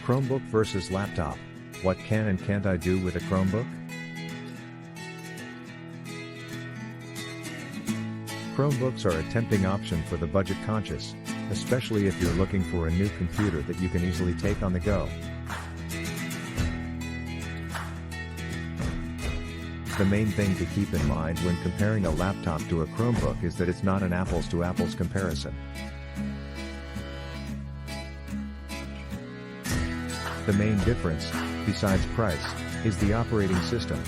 Chromebook versus laptop. What can and can't I do with a Chromebook? Chromebooks are a tempting option for the budget conscious, especially if you're looking for a new computer that you can easily take on the go. The main thing to keep in mind when comparing a laptop to a Chromebook is that it's not an apples to apples comparison. The main difference, besides price, is the operating system.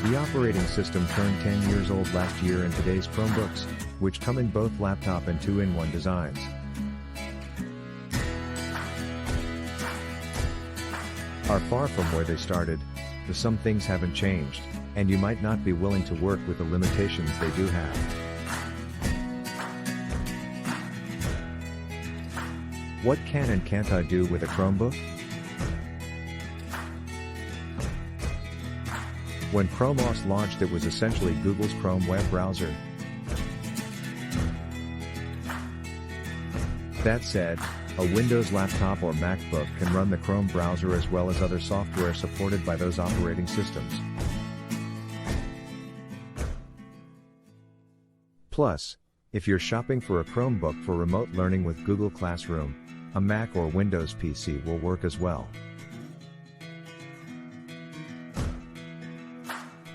The operating system turned 10 years old last year in today's Chromebooks, which come in both laptop and 2-in-1 designs. Are far from where they started, but some things haven't changed, and you might not be willing to work with the limitations they do have. What can and can't I do with a Chromebook? When Chrome OS launched, it was essentially Google's Chrome web browser. That said, a Windows laptop or MacBook can run the Chrome browser as well as other software supported by those operating systems. Plus, if you're shopping for a Chromebook for remote learning with Google Classroom, a Mac or Windows PC will work as well.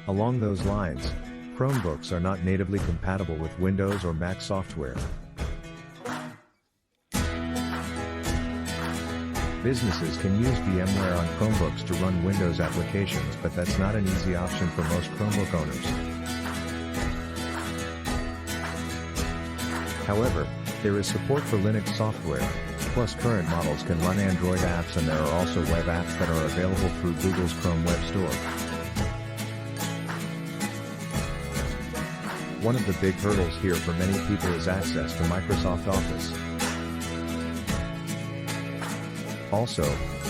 Along those lines, Chromebooks are not natively compatible with Windows or Mac software. Businesses can use VMware on Chromebooks to run Windows applications, but that's not an easy option for most Chromebook owners. However, there is support for Linux software, plus current models can run Android apps, and there are also web apps that are available through Google's Chrome Web Store. One of the big hurdles here for many people is access to Microsoft Office. Also,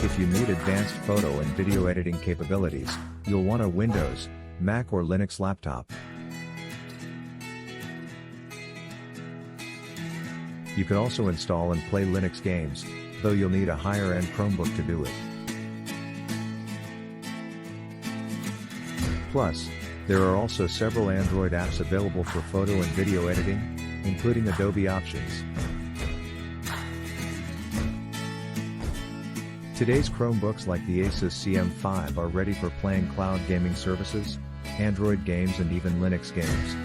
if you need advanced photo and video editing capabilities, you'll want a Windows, Mac or Linux laptop. You can also install and play Linux games, though you'll need a higher-end Chromebook to do it. Plus, there are also several Android apps available for photo and video editing, including Adobe Options. Today's Chromebooks like the Asus CM5 are ready for playing cloud gaming services, Android games and even Linux games.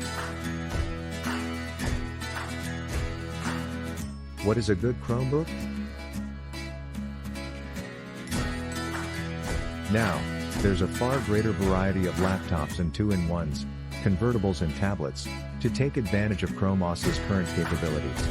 What is a good Chromebook? Now, there's a far greater variety of laptops and 2-in-1s, convertibles and tablets, to take advantage of Chrome OS's current capabilities.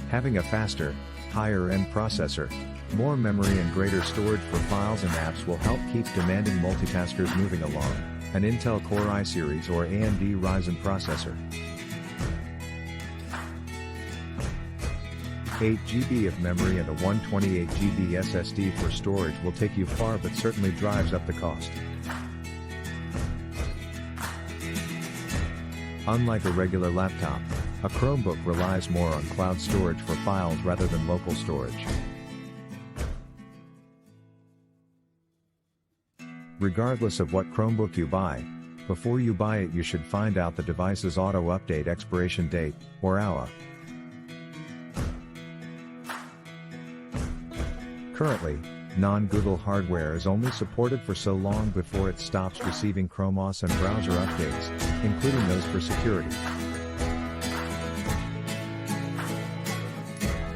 Having a faster, higher-end processor, more memory and greater storage for files and apps will help keep demanding multitaskers moving along. An Intel Core i series or AMD Ryzen processor. 8 GB of memory and a 128 GB SSD for storage will take you far, but certainly drives up the cost. Unlike a regular laptop, a Chromebook relies more on cloud storage for files rather than local storage. Regardless of what Chromebook you buy, before you buy it you should find out the device's auto-update expiration date, or AUA. Currently, non-Google hardware is only supported for so long before it stops receiving Chrome OS and browser updates, including those for security.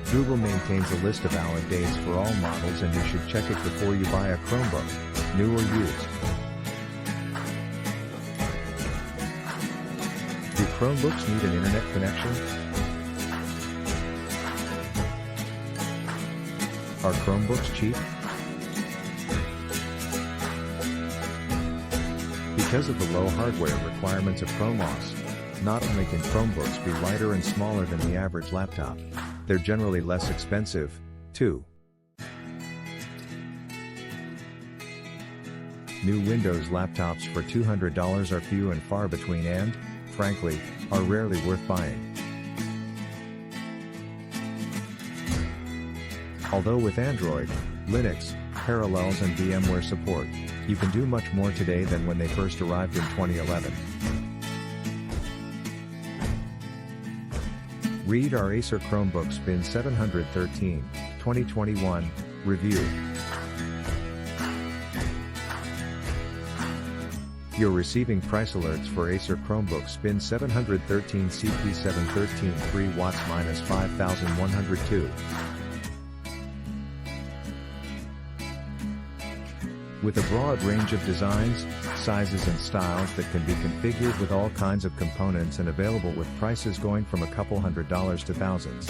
Google maintains a list of AUA dates for all models, and you should check it before you buy a Chromebook, new or used. Do Chromebooks need an internet connection? Are Chromebooks cheap? Because of the low hardware requirements of Chrome OS, not only can Chromebooks be lighter and smaller than the average laptop, they're generally less expensive, too. New Windows laptops for $200 are few and far between, and, frankly, are rarely worth buying. Although with Android, Linux, Parallels and VMware support, you can do much more today than when they first arrived in 2011. Read our Acer Chromebook Spin 713, 2021, review. You're receiving price alerts for Acer Chromebook Spin 713 CP713 3 watts minus 5102. With a broad range of designs, sizes and styles that can be configured with all kinds of components and available with prices going from a couple $100s to thousands.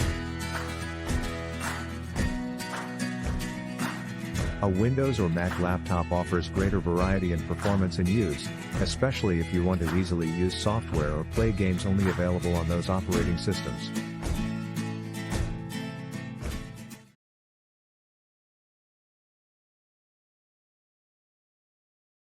A Windows or Mac laptop offers greater variety and performance in use, especially if you want to easily use software or play games only available on those operating systems.